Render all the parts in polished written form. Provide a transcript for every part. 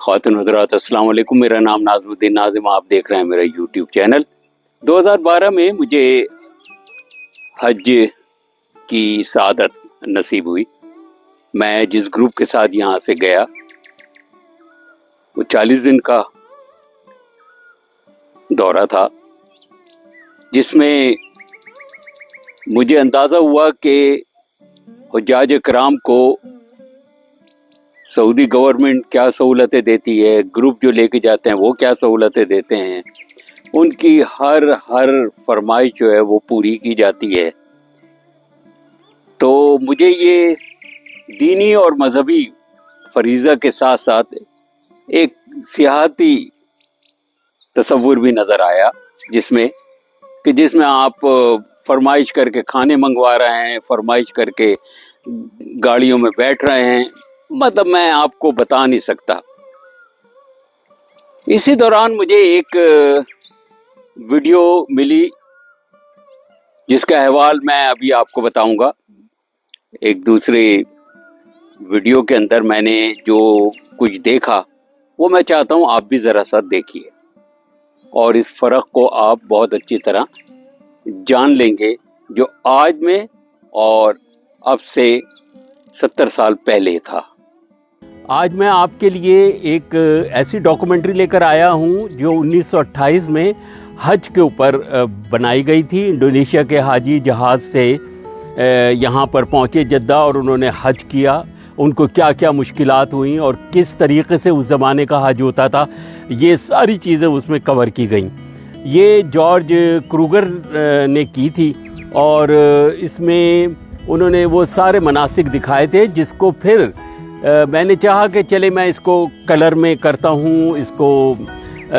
ख़वातीन हज़रात अस्सलाम वालेकुम। मेरा नाम नाज़मुद्दीन नाज़िम, आप देख रहे हैं मेरा यूट्यूब चैनल। 2012 में मुझे हज की सआदत नसीब हुई। मैं जिस ग्रुप के साथ यहाँ से गया वो 40 दिन का दौरा था, जिसमें मुझे अंदाज़ा हुआ कि हुज्जाज कराम को सऊदी गवर्नमेंट क्या सहूलतें देती है, ग्रुप जो लेके जाते हैं वो क्या सहूलतें देते हैं, उनकी हर फरमाइश जो है वो पूरी की जाती है। तो मुझे ये दीनी और मजहबी फरीज़ा के साथ साथ एक सियाहती तसव्वुर भी नज़र आया, जिसमें आप फरमाइश करके खाने मंगवा रहे हैं, फरमाइश करके गाड़ियों में बैठ रहे हैं, मतलब मैं आपको बता नहीं सकता। इसी दौरान मुझे एक वीडियो मिली जिसका अहवाल मैं अभी आपको बताऊंगा। एक दूसरे वीडियो के अंदर मैंने जो कुछ देखा वो मैं चाहता हूं आप भी ज़रा सा देखिए और इस फ़र्क को आप बहुत अच्छी तरह जान लेंगे जो आज में और अब से 70 साल पहले था। आज मैं आपके लिए एक ऐसी डॉक्यूमेंट्री लेकर आया हूं जो 1928 में हज के ऊपर बनाई गई थी। इंडोनेशिया के हाजी जहाज़ से यहाँ पर पहुँचे जद्दा और उन्होंने हज किया। उनको क्या क्या मुश्किलात हुई और किस तरीके से उस ज़माने का हज होता था, ये सारी चीज़ें उसमें कवर की गई। ये जॉर्ज क्रूगर ने की थी और इसमें उन्होंने वो सारे मनासिक दिखाए थे, जिसको फिर मैंने चाहा कि चले मैं इसको कलर में करता हूँ, इसको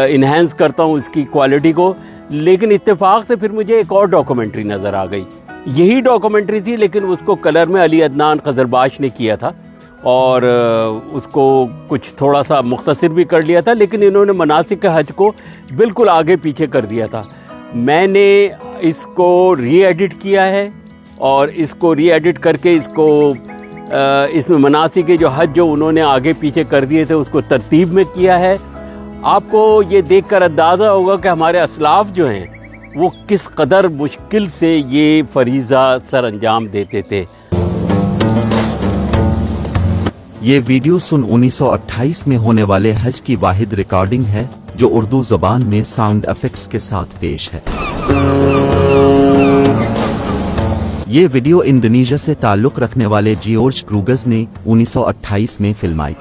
इन्हेंस करता हूँ इसकी क्वालिटी को। लेकिन इत्तेफाक से फिर मुझे एक और डॉक्यूमेंट्री नज़र आ गई। यही डॉक्यूमेंट्री थी लेकिन उसको कलर में अली अदनान क़ज़रबाश ने किया था और उसको कुछ थोड़ा सा मुख्तसर भी कर लिया था, लेकिन इन्होंने मनासिक के हज को बिल्कुल आगे पीछे कर दिया था। मैंने इसको री एडिट किया है और इसको री एडिट करके इसमें मनासिक के जो हज जो उन्होंने आगे पीछे कर दिए थे उसको तरतीब में किया है। आपको ये देखकर अंदाज़ा होगा कि हमारे असलाफ जो हैं वो किस कदर मुश्किल से ये फरीज़ा सर अंजाम देते थे। ये वीडियो सन 1928 में होने वाले हज की वाहिद रिकॉर्डिंग है जो उर्दू ज़बान में साउंड इफेक्ट्स के साथ पेश है। ये वीडियो इंडोनेशिया से ताल्लुक़ रखने वाले जॉर्ज क्रूगर ने 1928 में फिल्माई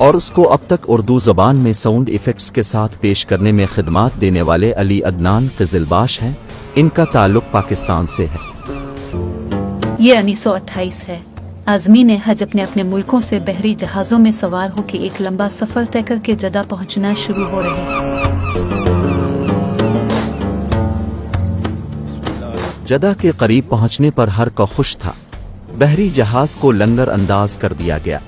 और उसको अब तक उर्दू ज़बान में साउंड इफेक्ट्स के साथ पेश करने में खिदमात देने वाले अली अदनान क़ज़रबाश हैं। इनका ताल्लुक़ पाकिस्तान से है। ये 1928 है। आज़मीन हज अपने मुल्कों से बहरी जहाज़ों में सवार होकर एक लंबा सफ़र तय करके जद्दा पहुंचना शुरू हो रहे हैं। जद्दा के करीब पहुंचने पर हर कोई खुश था। बहरी जहाज़ को लंगर अंदाज कर दिया गया।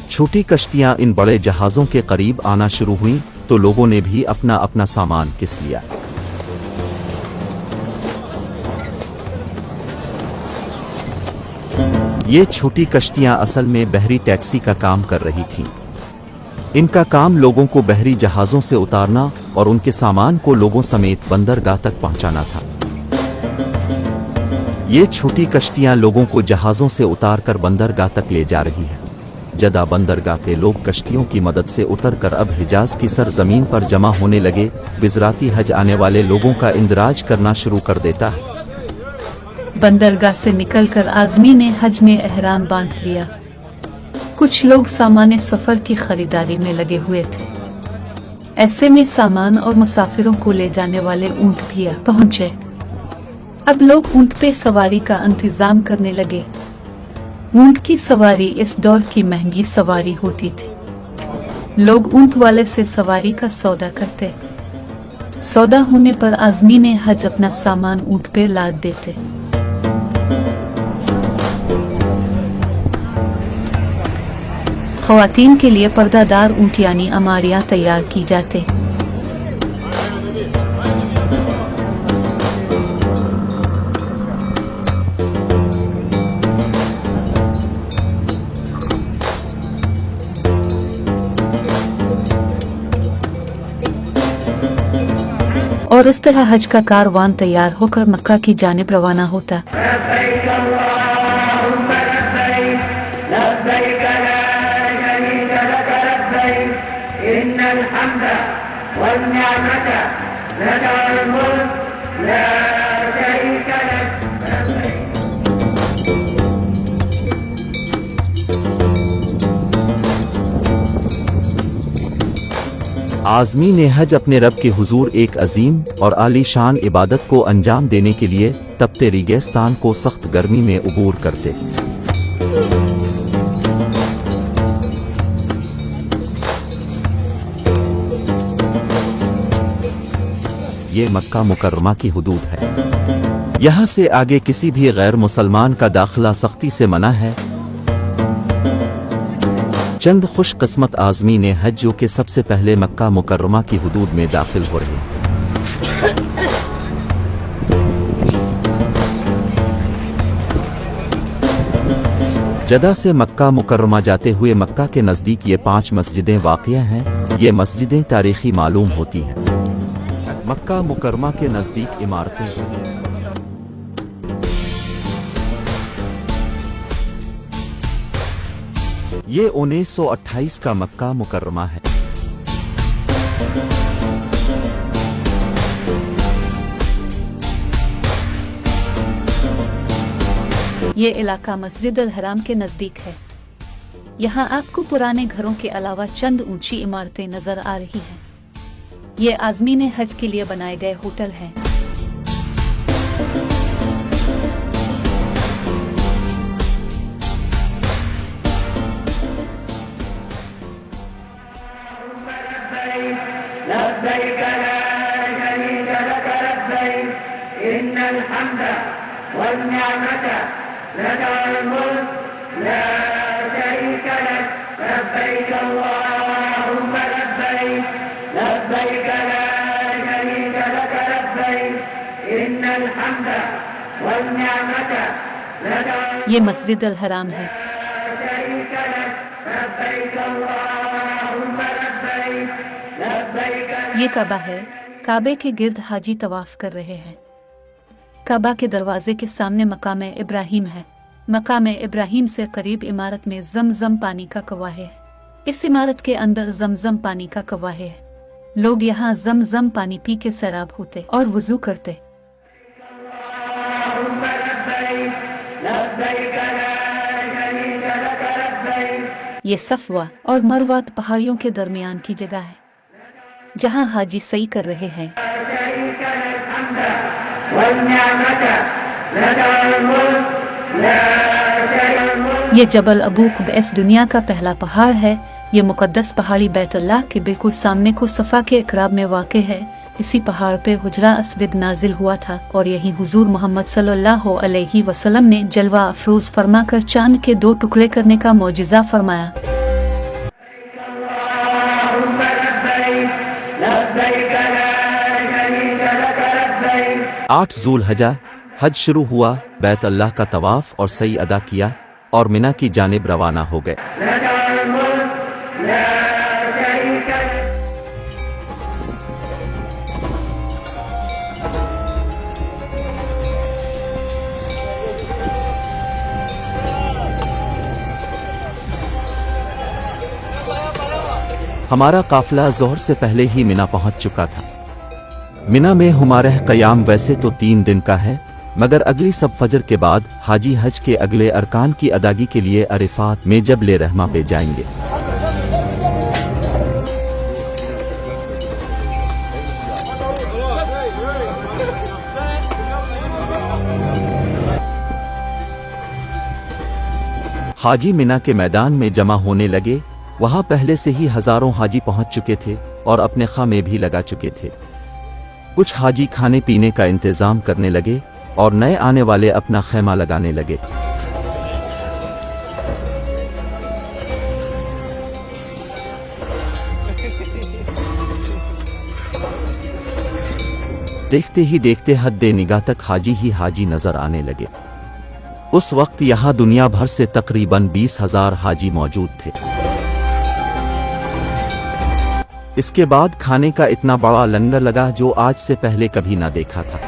छोटी कश्तियां इन बड़े जहाज़ों के करीब आना शुरू हुईं तो लोगों ने भी अपना अपना सामान किस लिया। ये छोटी कश्तियां असल में बहरी टैक्सी का काम कर रही थीं। इनका काम लोगों को बहरी जहाज़ों से उतारना और उनके सामान को लोगों समेत बंदरगाह तक पहुंचाना था। ये छोटी कश्तियां लोगों को जहाज़ों से उतारकर बंदरगाह तक ले जा रही है। जद्दा बंदरगाह पे लोग कश्तियों की मदद से उतरकर अब हिजाज की सरजमीन पर जमा होने लगे। बिजराती हज आने वाले लोगों का इंदराज करना शुरू कर देता है। बंदरगाह से निकलकर आज़मीन हज ने एहराम बांध लिया। कुछ लोग सामान सफ़र की खरीदारी में लगे हुए थे। ऐसे में सामान और मुसाफिरों को ले जाने वाले ऊँट भी पहुँचे। अब लोग ऊँट पे सवारी का इंतजाम करने लगे। ऊँट की सवारी इस दौर की महंगी सवारी होती थी। लोग ऊँट वाले से सवारी का सौदा करते। सौदा होने पर आज़मीन हज अपना सामान ऊँट पे लाद देते। ख़वातीन के लिए पर्दादार ऊँट यानी अमारियाँ तैयार की जाते। और इस तरह हज का कारवान तैयार होकर मक्का की जानिब रवाना होता। आज़मी ने हज अपने रब के हुजूर एक अजीम और आलीशान इबादत को अंजाम देने के लिए तपते रेगिस्तान को सख्त गर्मी में उबूर करते। ये मक्का मुकर्रमा की हुदूद है। यहाँ से आगे किसी भी गैर मुसलमान का दाखिला सख्ती से मना है। चंद खुशकिस्मत आज़मी ने हज जो के सबसे पहले मक्का मुकर्रमा की हुदूद में दाखिल हो रहे। जदा से मक्का मुकर्रमा जाते हुए मक्का के नज़दीक ये 5 मस्जिदें वाक़िया हैं। ये मस्जिदें तारीख़ी मालूम होती हैं। मक्का मुकर्रमा के नज़दीक इमारतें। ये 1928 का मक्का मुकर्रमा है। ये इलाका मस्जिद अल हराम के नजदीक है। यहाँ आपको पुराने घरों के अलावा चंद ऊंची इमारतें नजर आ रही हैं। ये आज़मी ने हज के लिए बनाए गए होटल हैं। ये मस्जिद अल हराम है। ये काबा है। काबे के गिर्द हाजी तवाफ कर रहे हैं। काबा के दरवाजे के सामने मकाम इब्राहिम है। मकाम इब्राहिम से करीब इमारत में जमजम पानी का कवा है। इस इमारत के अंदर जमजम पानी का कवा है। लोग यहाँ जमजम पानी पी के सैराब होते और वुजू करते। ये सफवा और मरवा पहाड़ियों के दरमियान की जगह है जहाँ हाजी सई कर रहे हैं। ये जबल अबू कुबैस दुनिया का पहला पहाड़ है। ये मुकद्दस पहाड़ी बैतुल्लाह के बिल्कुल सामने को सफ़ा के इकराब में वाक़े है। इसी पहाड़ पे हुजरा अस्वद नाजिल हुआ था और यही हुजूर मोहम्मद सल्लल्लाहु अलैहि वसल्लम ने जलवा अफरोज फरमाकर चांद के 2 टुकड़े करने का मौजिज़ा फरमाया। 8 ज़ुल्हिज्जा हज शुरू हुआ। बैत अल्लाह का तवाफ और सई अदा किया और मिना की जानिब रवाना हो गए। हमारा काफिला ज़ोहर से पहले ही मिना पहुंच चुका था। मिना में हुमारह क़याम वैसे तो 3 दिन का है, मगर अगली सब फजर के बाद हाजी हज के अगले अरकान की अदागी के लिए अरफात में जबल रहमा पे जाएंगे। हाजी मिना के मैदान में जमा होने लगे। वहां पहले से ही हजारों हाजी पहुंच चुके थे और अपने खामे भी लगा चुके थे। कुछ हाजी खाने पीने का इंतजाम करने लगे और नए आने वाले अपना खैमा लगाने लगे। देखते ही देखते हद्दे निगाह तक हाजी ही हाजी नजर आने लगे। उस वक्त यहाँ दुनिया भर से तकरीबन 20,000 हाजी मौजूद थे। इसके बाद खाने का इतना बड़ा लंगर लगा जो आज से पहले कभी ना देखा था।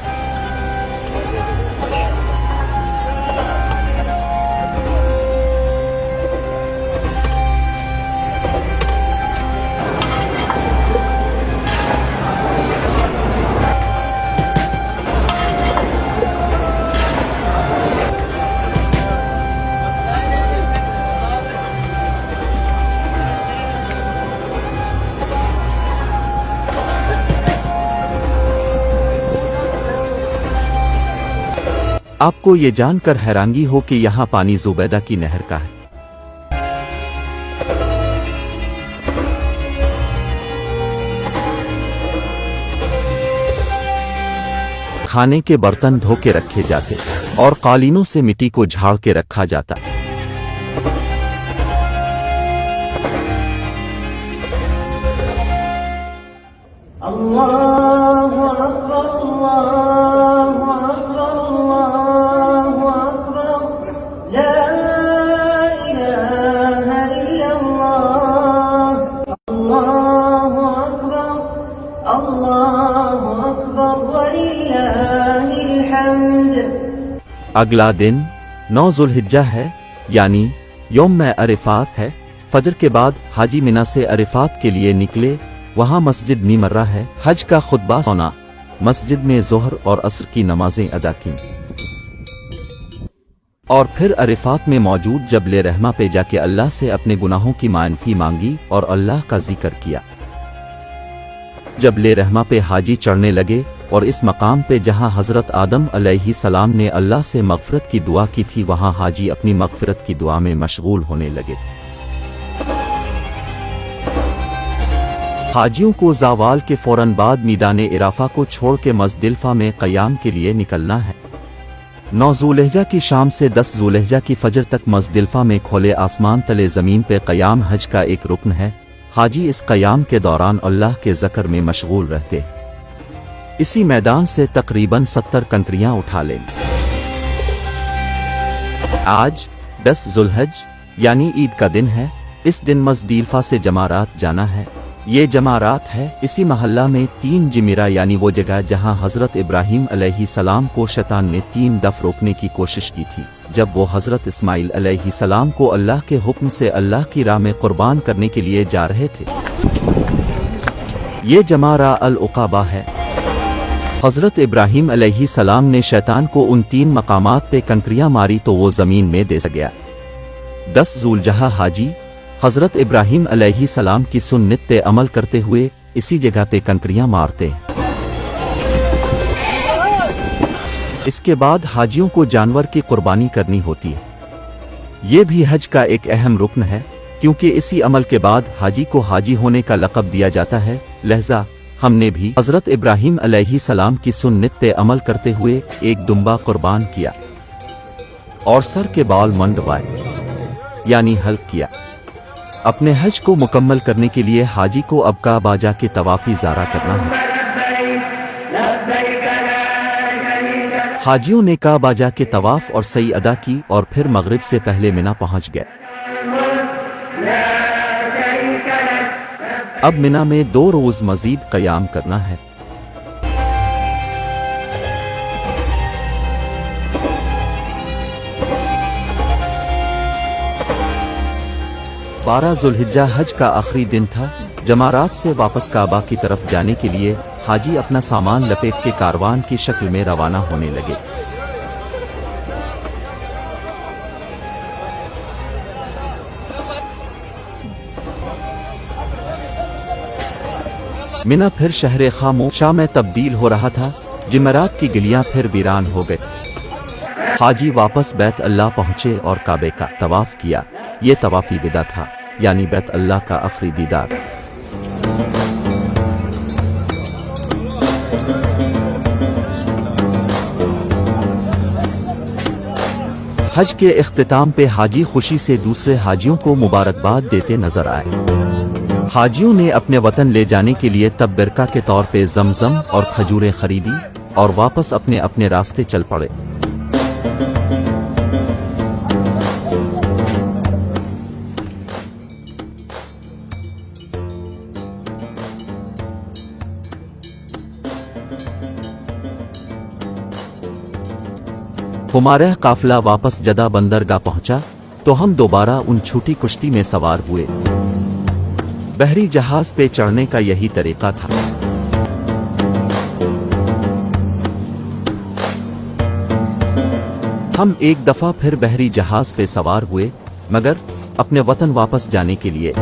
आपको ये जानकर हैरानगी हो कि यहाँ पानी जुबैदा की नहर का है। खाने के बर्तन धो के रखे जाते और कालीनों से मिट्टी को झाड़ के रखा जाता। अल्लाहु अकबर, अल्लाहु अकबर, अल्लाहु अकबर, ला इलाहा इल्लल्लाह, अल्लाहु अकबर, अल्लाहु अकबर, वलिल्लाहिल हम्द। अगला दिन 9 जुल्हिज्जा है, यानी यौम अरफात है। फजर के बाद हाजी मिना से अरफात के लिए निकले। वहाँ मस्जिद मीमर्रा है। हज का खुतबा सुना, मस्जिद में जोहर और असर की नमाजें अदा की और फिर अरफात में मौजूद जबले रहमा पे जाके अल्लाह से अपने गुनाहों की माफ़ी मांगी और अल्लाह का जिक्र किया। जबले रहमा पे हाजी चढ़ने लगे और इस मकाम पे जहाँ हज़रत आदम अलैहिस्सलाम ने अल्लाह से मग़फ़िरत की दुआ की थी, वहाँ हाजी अपनी मग़फ़िरत की दुआ में मशगूल होने लगे। हाजियों को ज़वाल के फौरन बाद मीदान इराफा को छोड़ के मुज़दलिफ़ा में क़याम के लिए निकलना है। 9 ज़ुल्हिज्जा की शाम से 10 ज़ुल्हिज्जा की फजर तक मुज़दलिफ़ा में खोले आसमान तले ज़मीन पे क़याम हज का एक रुकन है। हाजी इस क़याम के दौरान अल्लाह के ज़िक्र में मशगूल रहते। इसी मैदान से तकरीबन 70 कंकरियाँ उठा लें। आज 10 ज़ुल्हज यानी ईद का दिन है। इस दिन मुज़दलिफ़ा से जमारात जाना है। ये जमारात है इसी महल्ला में 3 जिमिरा यानी वो जगह जहां हज़रत इब्राहीम अलैहिस्सलाम को शैतान ने 3 दफ़ रोकने की कोशिश की थी, जब वो हज़रत इस्माइल अलैहिस्सलाम को अल्लाह के हुक्म से अल्लाह की राह में कुर्बान करने के लिए जा रहे थे। ये जमारा अल-उक़बा है। हज़रत इब्राहीम अलैहिस्सलाम ने शैतान को उन 3 मकामात पे कंकरियां मारी तो वो ज़मीन में दस गया। 10 ज़ुल्हिज्जा हाजी हज़रत इब्राहीम अलैहिस्सलाम की सुन्नत पे अमल करते हुए इसी जगह पे कंकरियां मारते हैं। इसके बाद हाजियों को जानवर की कुर्बानी करनी होती है। ये भी हज का एक अहम रुकन है, क्योंकि इसी अमल के बाद हाजी को हाजी होने का लक़ब दिया जाता है। लिहाजा हमने भी हज़रत इब्राहीम अलैहिस्सलाम की सुन्नत पे अमल करते हुए एक दुम्बा कुर्बान किया और सर के बाल मंडवाए यानी हल्क किया। अपने हज को मुकम्मल करने के लिए हाजी को अब काबा जाके तवाफ़ी ज़ारा करना है। हाजियों ने काबा जाके तवाफ़ और सई अदा की और फिर मगरिब से पहले मिना पहुंच गए। अब मिना में 2 रोज़ मज़ीद क़याम करना है। बारह ज़ुल्हिज्जा हज का आखिरी दिन था। जमारात से वापस काबा की तरफ जाने के लिए हाजी अपना सामान लपेट के कारवान की शक्ल में रवाना होने लगे। मिना फिर शहर खामोशा में तब्दील हो रहा था। जमरात की गलियां फिर वीरान हो गई। हाजी वापस बैत अल्लाह पहुंचे और काबे का तवाफ किया। ये तवाफ़ी विदा था, यानी बैत अल्लाह का आखिरी दीदार। हज के इख्तिताम पे हाजी खुशी से दूसरे हाजियों को मुबारकबाद देते नजर आए। हाजियों ने अपने वतन ले जाने के लिए तब बिरका के तौर पे जमजम और खजूरें खरीदी और वापस अपने अपने रास्ते चल पड़े। हमारा काफिला वापस जदा बंदरगाह पहुंचा तो हम दोबारा उन छोटी कुश्ती में सवार हुए। बहरी जहाज पे चढ़ने का यही तरीका था। हम एक दफा फिर बहरी जहाज पे सवार हुए, मगर अपने वतन वापस जाने के लिए।